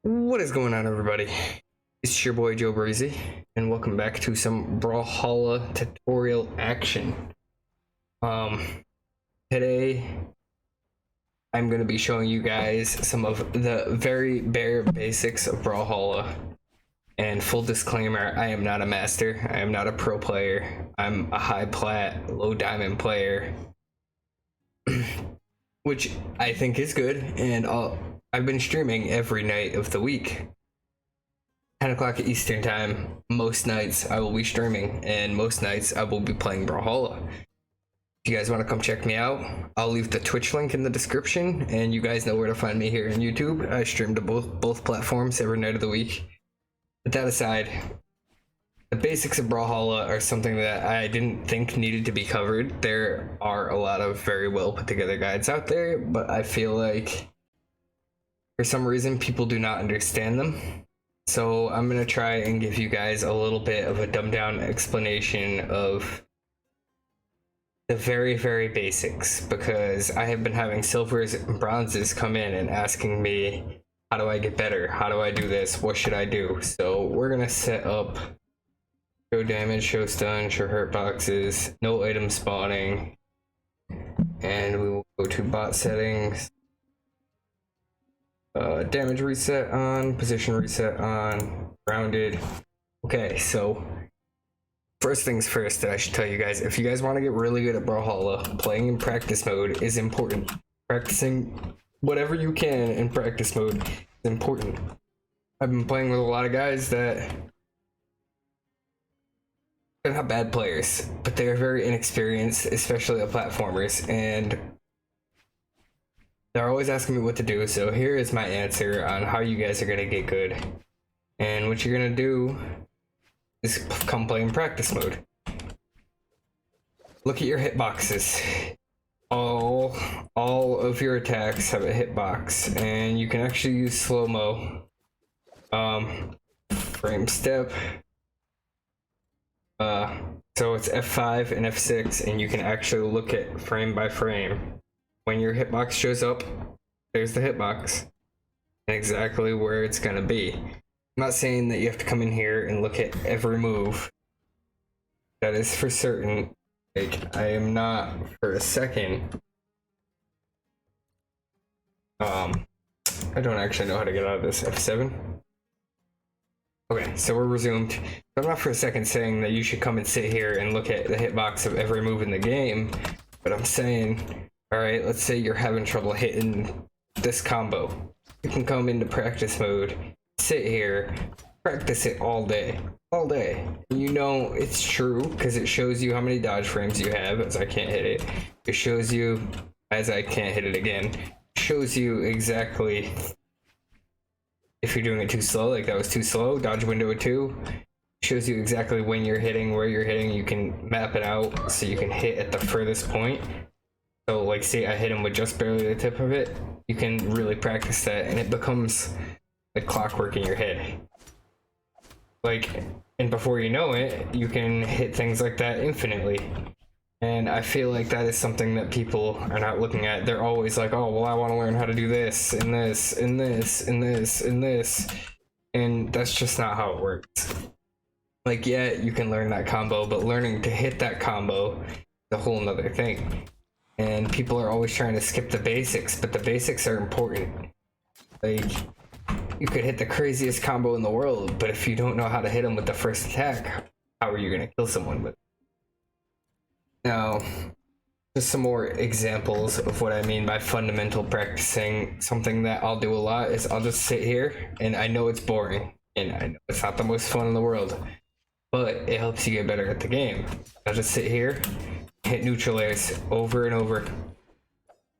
What is going on, everybody? It's your boy Joe Breezy, and welcome back to some Brawlhalla tutorial action. Today I'm going to be showing you guys some of the very bare basics of Brawlhalla. And full disclaimer, I am not a master. I am not a pro player. I'm a high plat, low diamond player, which I think is good, and I've been streaming every night of the week. 10 o'clock Eastern time, most nights I will be streaming, and most nights I will be playing Brawlhalla. If you guys want to come check me out, I'll leave the Twitch link in the description, and you guys know where to find me here on YouTube. I stream to both platforms every night of the week. But that aside, the basics of Brawlhalla are something that I didn't think needed to be covered. There are a lot of very well put together guides out there, but I feel like for some reason people do not understand them. So I'm going to try and give you guys a little bit of a dumbed down explanation of the very, very basics, because I have been having silvers and bronzes come in and asking me, how do I get better? How do I do this? What should I do? So we're going to set up show damage, show stun, show hurt boxes, no item spawning, and we will go to bot settings, damage reset on, position reset on, grounded. Okay, so first things first that I should tell you guys, if you guys want to get really good at Brawlhalla, playing in practice mode is important. Practicing whatever you can in practice mode is important. I've been playing with a lot of guys that they're not bad players, but they're very inexperienced, especially the platformers, and they're always asking me what to do. So here is my answer on how you guys are gonna get good. And what you're gonna do is come play in practice mode. Look at your hitboxes. All of your attacks have a hitbox, and you can actually use slow-mo, frame step. So it's F5 and F6, and you can actually look at frame by frame. When your hitbox shows up, there's the hitbox and exactly where it's gonna be. I'm not saying that you have to come in here and look at every move. That is for certain. Like, I am not for a second. I don't actually know how to get out of this. F7? Okay, so we're resumed. I'm not for a second saying that you should come and sit here and look at the hitbox of every move in the game, but I'm saying, alright, let's say you're having trouble hitting this combo. You can come into practice mode, sit here, practice it all day. All day. You know it's true because it shows you how many dodge frames you have, as I can't hit it. It shows you, as I can't hit it again, shows you exactly if you're doing it too slow, like that was too slow, dodge window of 2. Shows you exactly when you're hitting, where you're hitting. You can map it out so you can hit at the furthest point. So like, see, I hit him with just barely the tip of it. You can really practice that, and it becomes like clockwork in your head. Like, and before you know it, you can hit things like that infinitely. And I feel like that is something that people are not looking at. They're always like, oh, well, I want to learn how to do this, and this, and this, and this, and this. And that's just not how it works. Like, yeah, you can learn that combo, but learning to hit that combo is a whole nother thing. And people are always trying to skip the basics, but the basics are important. Like, you could hit the craziest combo in the world, but if you don't know how to hit them with the first attack, how are you going to kill someone with it? Now, just some more examples of what I mean by fundamental practicing. Something that I'll do a lot is I'll just sit here, and I know it's boring, and I know it's not the most fun in the world, but it helps you get better at the game. I'll just sit here, hit neutral airs over and over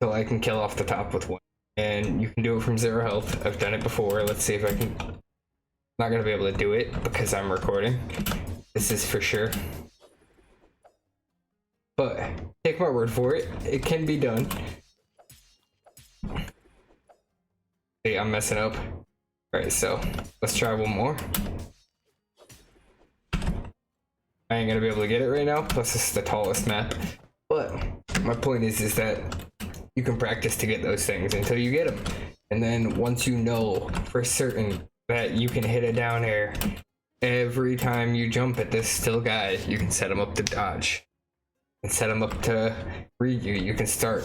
until I can kill off the top with one. And you can do it from 0 health. I've done it before. Let's see if I can. I'm not gonna be able to do it because I'm recording. This is for sure. But take my word for it. It can be done. See, I'm messing up. Alright, so let's try one more. I ain't gonna be able to get it right now. Plus, this is the tallest map. But my point is that you can practice to get those things until you get them. And then once you know for certain that you can hit a down air every time you jump at this still guy, you can set him up to dodge and set him up to read you. You can start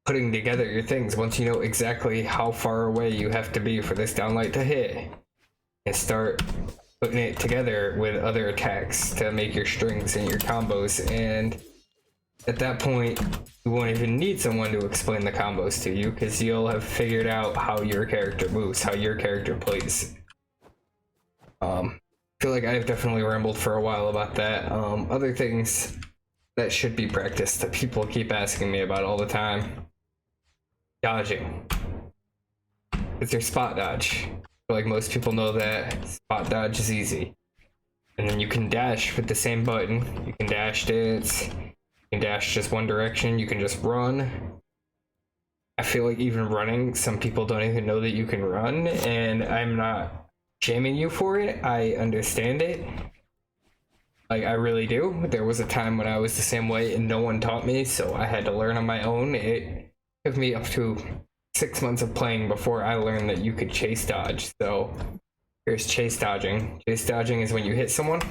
putting together your things once you know exactly how far away you have to be for this downlight to hit, and start putting it together with other attacks to make your strings and your combos. And at that point, you won't even need someone to explain the combos to you, because you'll have figured out how your character moves, how your character plays. I feel like I've definitely rambled for a while about that. Other things that should be practiced that people keep asking me about all the time. Dodging. It's your spot dodge. I feel like most people know that spot dodge is easy. And then you can dash with the same button. You can dash dance. You can dash just one direction. You can just run. I feel like even running, some people don't even know that you can run, and I'm not shaming you for it. I understand it. Like, I really do. There was a time when I was the same way and no one taught me, so I had to learn on my own. It took me up to 6 months of playing before I learned that you could chase dodge. So here's chase dodging. Chase dodging is when you hit someone,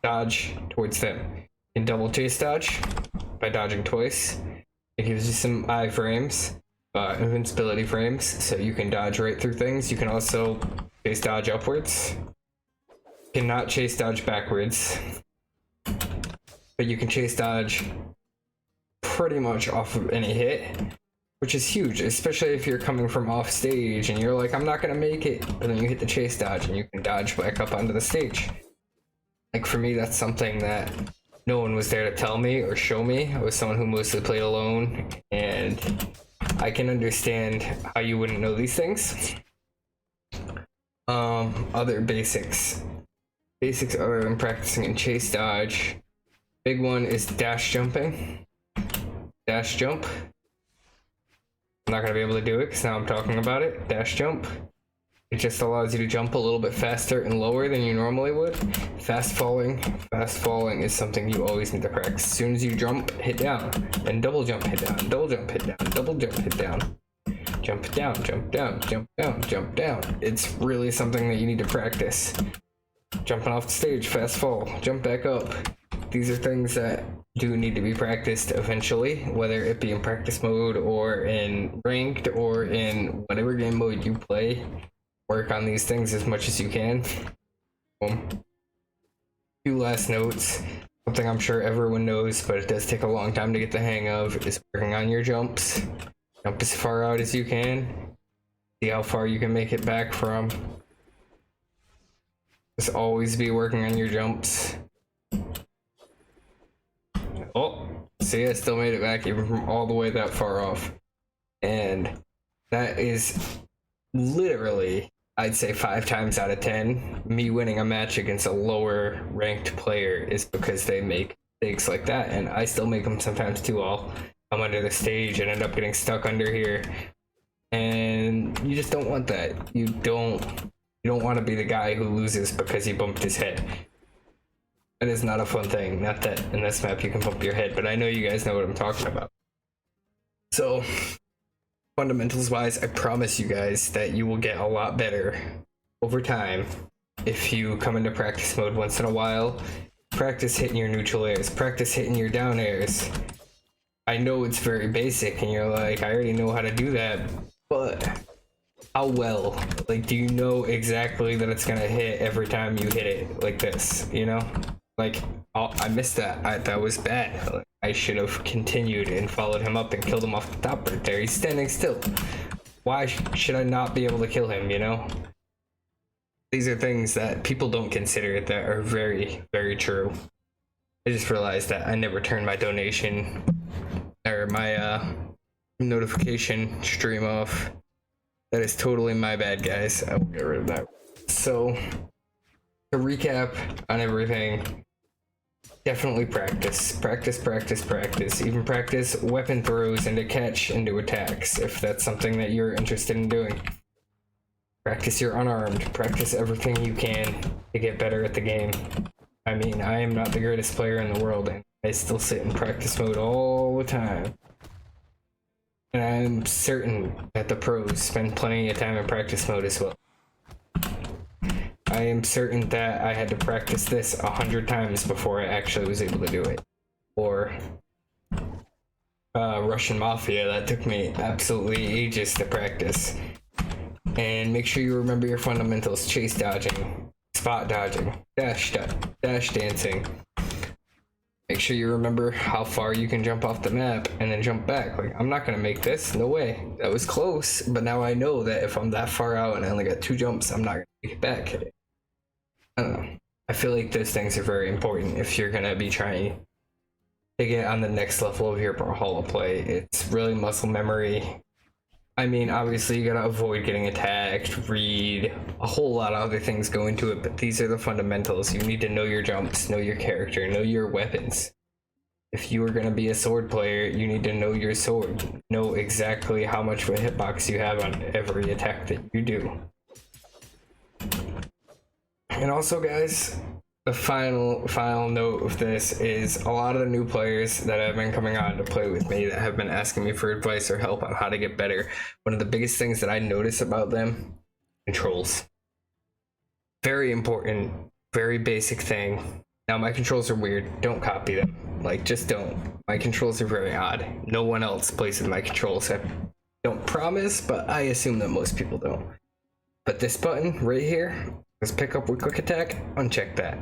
dodge towards them. You can double chase dodge by dodging twice. It gives you some iframes, invincibility frames, so you can dodge right through things. You can also chase dodge upwards. You cannot chase dodge backwards, but you can chase dodge pretty much off of any hit, which is huge, especially if you're coming from off stage and you're like, I'm not gonna make it, but then you hit the chase dodge and you can dodge back up onto the stage. Like, for me, that's something that no one was there to tell me or show me. I was someone who mostly played alone, and I can understand how you wouldn't know these things. Other basics other than practicing in chase dodge. Big one is dash jumping. Dash jump. I'm not gonna be able to do it because now I'm talking about it. Dash jump. It just allows you to jump a little bit faster and lower than you normally would. Fast falling is something you always need to practice. As soon as you jump, hit down. Then double jump, hit down. Double jump, hit down. Double jump, hit down. Jump down, jump down, jump down, jump down. It's really something that you need to practice. Jumping off the stage, fast fall, jump back up. These are things that do need to be practiced eventually, whether it be in practice mode or in ranked or in whatever game mode you play. Work on these things as much as you can. Two last notes. Something I'm sure everyone knows, but it does take a long time to get the hang of, is working on your jumps. Jump as far out as you can. See how far you can make it back from. Just always be working on your jumps. Oh, see, I still made it back even from all the way that far off. And that is literally, I'd say 5 times out of 10, me winning a match against a lower ranked player is because they make mistakes like that. And I still make them sometimes too. I'll come under the stage and end up getting stuck under here. And you just don't want that. You don't want to be the guy who loses because he bumped his head. That is not a fun thing. Not that in this map you can bump your head, but I know you guys know what I'm talking about. So, fundamentals wise, I promise you guys that you will get a lot better over time if you come into practice mode once in a while. Practice hitting your neutral airs, practice hitting your down airs. I know it's very basic and you're like, I already know how to do that, but how well? Like, do you know exactly that it's gonna hit every time you hit it like this, you know? Like, oh, I missed that. That was bad. Like, I should have continued and followed him up and killed him off the top right there. He's standing still. Why should I not be able to kill him, you know? These are things that people don't consider that are very, very true. I just realized that I never turned my donation or my notification stream off. That is totally my bad, guys. I will get rid of that. So, to recap on everything, definitely practice. Even practice weapon throws into catch into attacks if that's something that you're interested in doing. Practice your unarmed. Practice everything you can to get better at the game. I mean, I am not the greatest player in the world, and I still sit in practice mode all the time. And I'm certain that the pros spend plenty of time in practice mode as well. I am certain that I had to practice this 100 times before I actually was able to do it. Or Russian Mafia, that took me absolutely ages to practice. And make sure you remember your fundamentals: chase dodging, spot dodging, dash dancing. Make sure you remember how far you can jump off the map and then jump back. Like, I'm not gonna make this, no way. That was close, but now I know that if I'm that far out and I only got 2 jumps, I'm not gonna make it back. I don't know. I feel like those things are very important if you're gonna be trying to get on the next level of your Brawlhalla play. It's really muscle memory. I mean, obviously you gotta avoid getting attacked, read, a whole lot of other things go into it, but these are the fundamentals. You need to know your jumps, know your character, know your weapons. If you are gonna be a sword player, you need to know your sword, know exactly how much of a hitbox you have on every attack that you do. And also, guys, the final note of this is a lot of the new players that have been coming on to play with me that have been asking me for advice or help on how to get better. One of the biggest things that I notice about them: controls. Very important, very basic thing. Now, my controls are weird. Don't copy them. Like, just don't. My controls are very odd. No one else plays with my controls. I don't promise, but I assume that most people don't. But this button right here, this pick up with quick attack, uncheck that.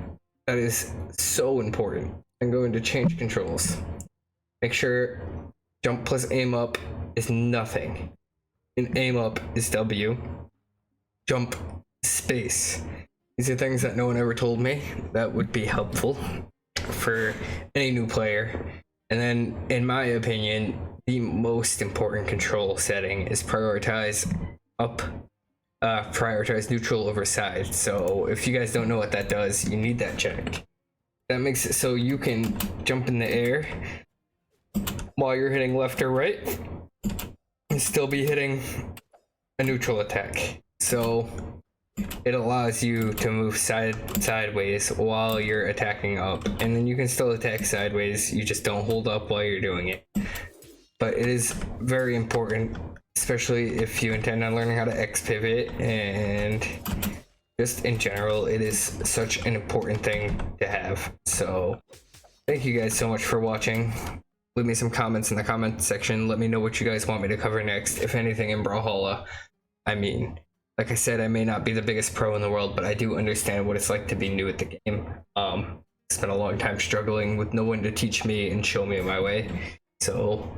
That is so important. I'm going to change controls. Make sure jump plus aim up is nothing. And aim up is W. Jump space. These are things that no one ever told me that would be helpful for any new player. And then, in my opinion, the most important control setting is prioritize up. Prioritize neutral over side. So if you guys don't know what that does, you need that checked. That makes it so you can jump in the air while you're hitting left or right and still be hitting a neutral attack. So it allows you to move sideways while you're attacking up, and then you can still attack sideways. You just don't hold up while you're doing it. But it is very important, especially if you intend on learning how to X pivot, and just in general, it is such an important thing to have. So thank you guys so much for watching. Leave me some comments in the comment section. Let me know what you guys want me to cover next, if anything, in Brawlhalla. I mean, like I said, I may not be the biggest pro in the world, but I do understand what it's like to be new at the game. Spent a long time struggling with no one to teach me and show me my way. So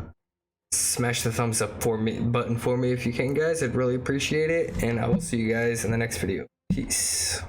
smash the thumbs up button for me if you can, guys. I'd really appreciate it, and I will see you guys in the next video. Peace.